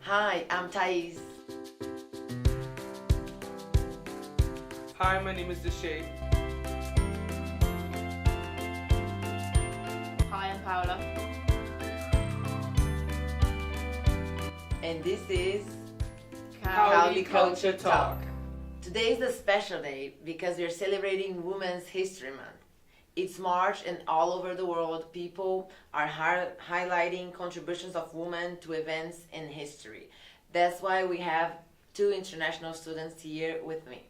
Hi, I'm Thais. Hi, my name is Deshay. Hi, I'm Paola. And this is Cowley Culture Talk. Today is a special day because we're celebrating Women's History Month. It's March and all over the world people are highlighting contributions of women to events in history. That's why we have two international students here with me.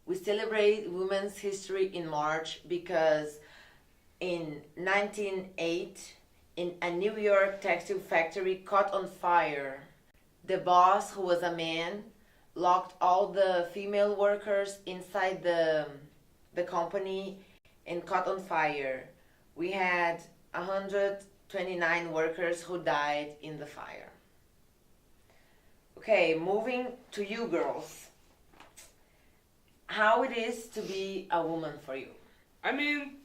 We celebrate women's history in March because in 1908, in a New York textile factory caught on fire. The boss, who was a man, locked all the female workers inside the company and caught on fire. We had 129 workers who died in the fire. Okay, moving to you girls. How it is to be a woman for you? I mean,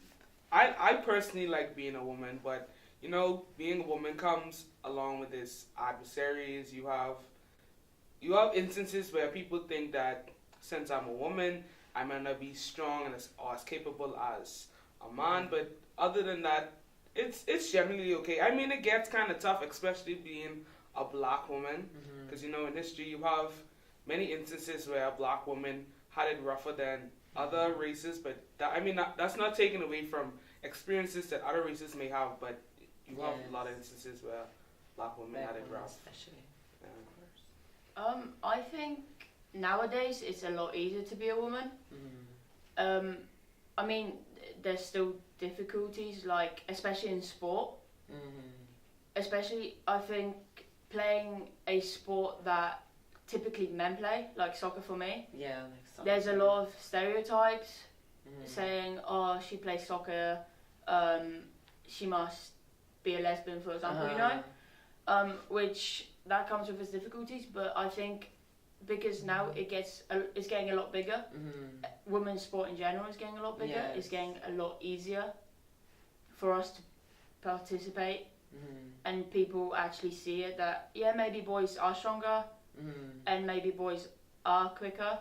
I personally like being a woman, but you know, being a woman comes along with its adversaries. You have instances where people think that since I'm a woman, I might not be strong and as capable as a man. But other than that, it's generally okay. I mean, it gets kind of tough, especially being a black woman, because you know, in history you have many instances where a black woman had it rougher than other races. But that's not taken away from experiences that other races may have. But you have a lot of instances where black women had it rough. Especially. I think nowadays it's a lot easier to be a woman. I mean, there's still difficulties, like especially in sport. Especially, I think playing a sport that typically men play, like soccer for me. Yeah, like soccer. There's a lot of stereotypes saying, "Oh, she plays soccer. She must be a lesbian," for example. You know, which that comes with its difficulties. But I think because now it's getting a lot bigger. Women's sport in general is getting a lot bigger. Yes. It's getting a lot easier for us to participate, and people actually see it that maybe boys are stronger, and maybe boys are quicker,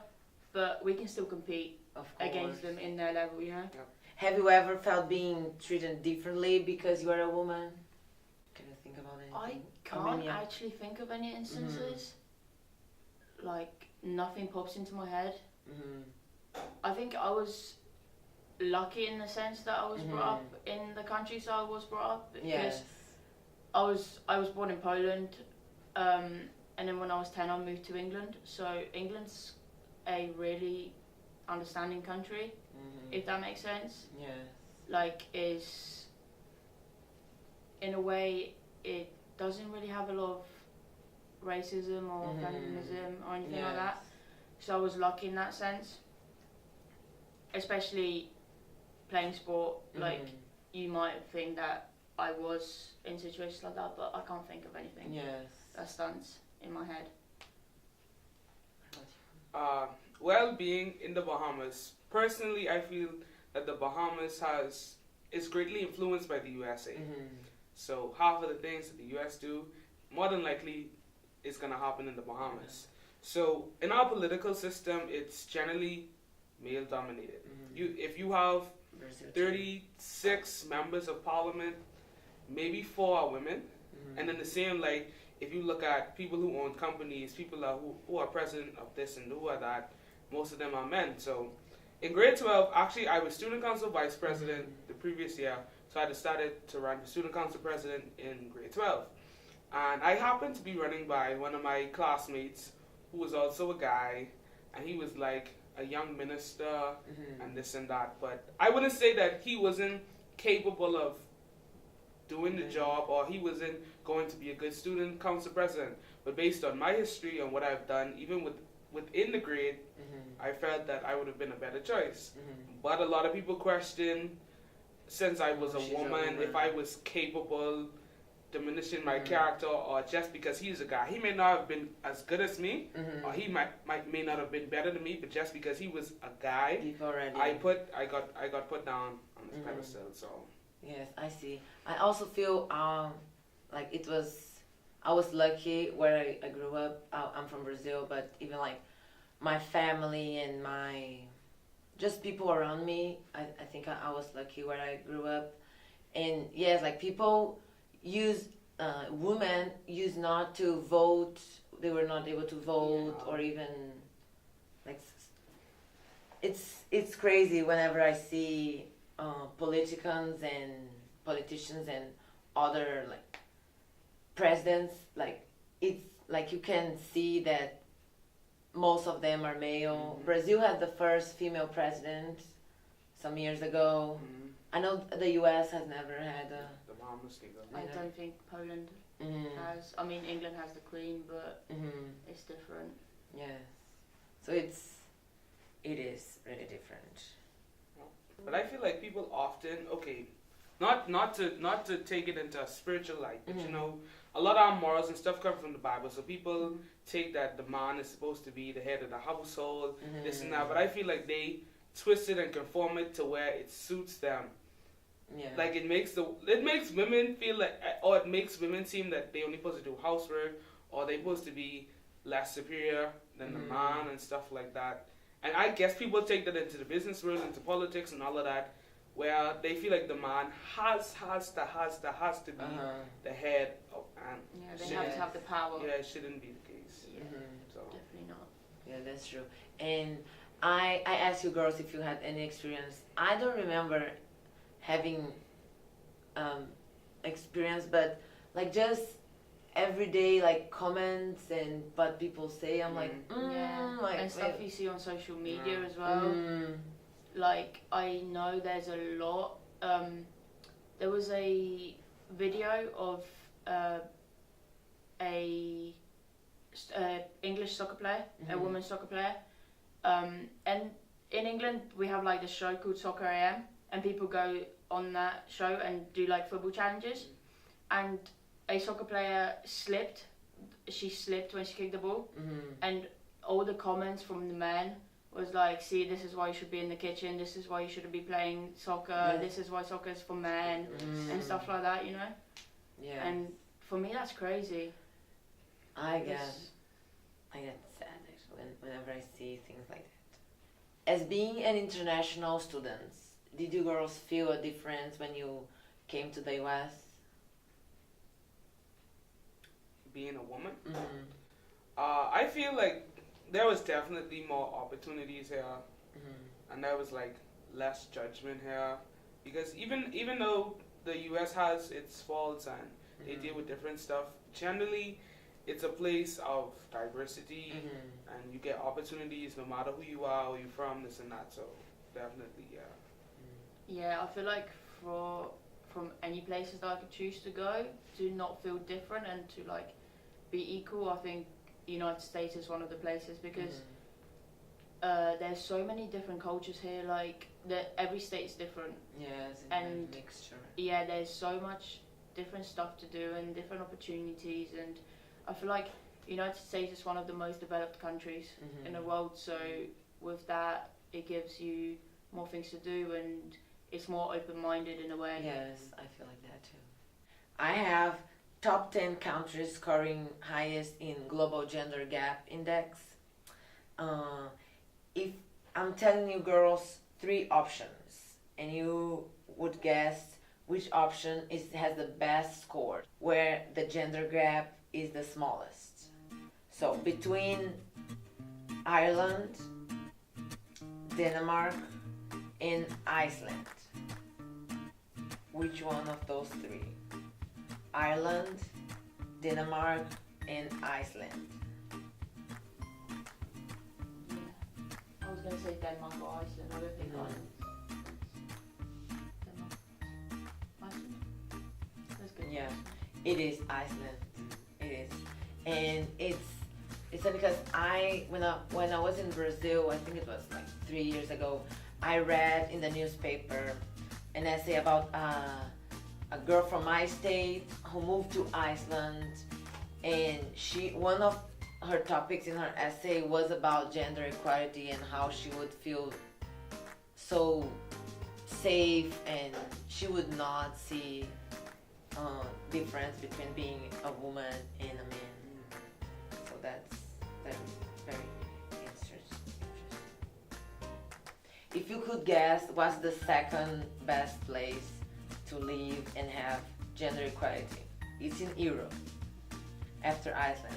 but we can still compete against them in their level. You know. Yep. Have you ever felt being treated differently because you are a woman? Can you think about anything? I can't actually think of any instances. Like, nothing pops into my head. I think I was lucky in the sense that I was brought up in the countryside I was brought up. Because I was born in Poland, and then when I was 10 I moved to England. So England's a really understanding country, if that makes sense. Like, is in a way it doesn't really have a lot of racism or feminism or anything like that. So I was lucky in that sense. Especially playing sport, like you might think that I was in situations like that, but I can't think of anything that stands in my head. Well, being in the Bahamas, personally, I feel that the Bahamas is greatly influenced by the USA. So half of the things that the US do, more than likely, is gonna happen in the Bahamas. So in our political system, it's generally male dominated. If you have 36 members of parliament, maybe 4 are women, and then the same, like, if you look at people who own companies, people who are president of this and who are that, most of them are men. So in grade 12, actually, I was student council vice president the previous year, so I decided to run for student council president in grade 12. And I happened to be running by one of my classmates who was also a guy, and he was like a young minister and this and that. But I wouldn't say that he wasn't capable of doing the job, or he wasn't going to be a good student council president. But based on my history and what I've done, even within the grade, I felt that I would have been a better choice. But a lot of people question, since I was a woman, if I was capable, diminishing my character, or just because he's a guy. He may not have been as good as me, or he may not have been better than me, but just because he was a guy, I got put down on this pedestal. So yes, I see. I also feel like it was I was lucky where I grew up. I'm from Brazil, but even like my family and my just people around me, I think I was lucky where I grew up. And yes, like people use women used not to vote. They were not able to vote or even like it's crazy whenever I see politicians and other like presidents, like it's like you can see that most of them are male. Brazil had the first female president some years ago. I know the US has never had a... The Bahamas thing. I don't think Poland has. I mean, England has the Queen, but it's different. Yes. So it is really different. But I feel like people often, not to take it into a spiritual light, but you know, a lot of our morals and stuff come from the Bible. So people take that the man is supposed to be the head of the household, this and that. But I feel like they twist it and conform it to where it suits them. Yeah. Like it makes women feel like, or it makes women seem that they only supposed to do housework, or they're supposed to be less superior than the man and stuff like that. And I guess people take that into the business world, into politics and all of that, where they feel like the man has to be the head of, and they have to have the power. Yeah, it shouldn't be the case. Yeah, so definitely not. Yeah, that's true. And I asked you girls if you had any experience. I don't remember having experience, but like just everyday like comments and what people say, I'm like, like, and stuff you see on social media as well. Like I know there's a lot. There was a video of a English soccer player, a woman soccer player, and in England we have like the show called Soccer AM, and people go on that show and do like football challenges, and a soccer player slipped. She slipped when she kicked the ball, and all the comments from the men was like, see, this is why you should be in the kitchen, this is why you shouldn't be playing soccer, this is why soccer is for men, and stuff like that, you know? Yeah. And for me, that's crazy. I get sad actually whenever I see things like that. As being an international student, did you girls feel a difference when you came to the US? Being a woman? I feel like there was definitely more opportunities here, and there was like less judgment here, because even though the US has its faults and they deal with different stuff, generally it's a place of diversity, and you get opportunities no matter who you are, where you're from, this and that. So definitely, Yeah, I feel like from any places that I could choose to go, to not feel different and to like be equal, I think United States is one of the places, because there's so many different cultures here. Like every state's different. Yes, and mixture. Yeah, there's so much different stuff to do and different opportunities, and I feel like United States is one of the most developed countries in the world. So with that, it gives you more things to do, and it's more open-minded in a way. Yes, I feel like that too. I have top 10 countries scoring highest in Global Gender Gap Index. If I'm telling you girls 3 options, and you would guess which option has the best score, where the gender gap is the smallest. So between Ireland, Denmark, and Iceland, which one of those 3? Ireland, Denmark, and Iceland. I was going to say Denmark or Iceland. I don't think Iceland. Denmark. Iceland? That's good. Yeah, it is Iceland. It is. And it's because when I was in Brazil, I think it was like 3 years ago, I read in the newspaper an essay about a girl from my state who moved to Iceland, and one of her topics in her essay was about gender equality and how she would feel so safe and she would not see difference between being a woman and a man. So that's very interesting. If you could guess, what's the second best place to live and have gender equality? It's in Europe. After Iceland,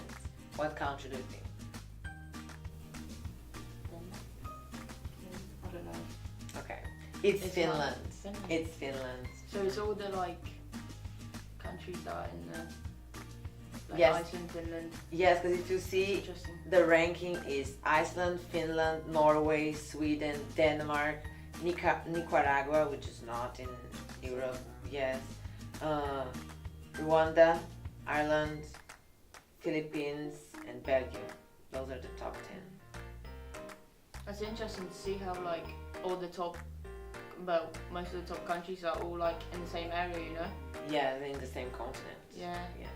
what country do you think? I don't know. Okay, it's Finland. Finland. It's Finland. So it's all the like countries that are in the like Yes. Iceland, Finland. Yes, because if you see, Interesting. the ranking is Iceland, Finland, Norway, Sweden, Denmark, Nicaragua, which is not in Europe, yes, Rwanda, Ireland, Philippines, and Belgium. Those are the top 10. It's interesting to see how like all the top, well, most of the top countries are all like in the same area, you know? Yeah, they're in the same continent. Yeah. Yes.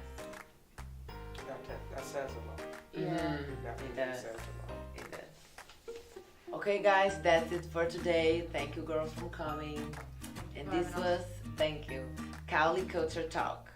That says a lot. Yeah. That It really does. says a lot. It does. Okay, guys, that's it for today. Thank you, girls, for coming. And this was, thank you, Cowley Culture Talk.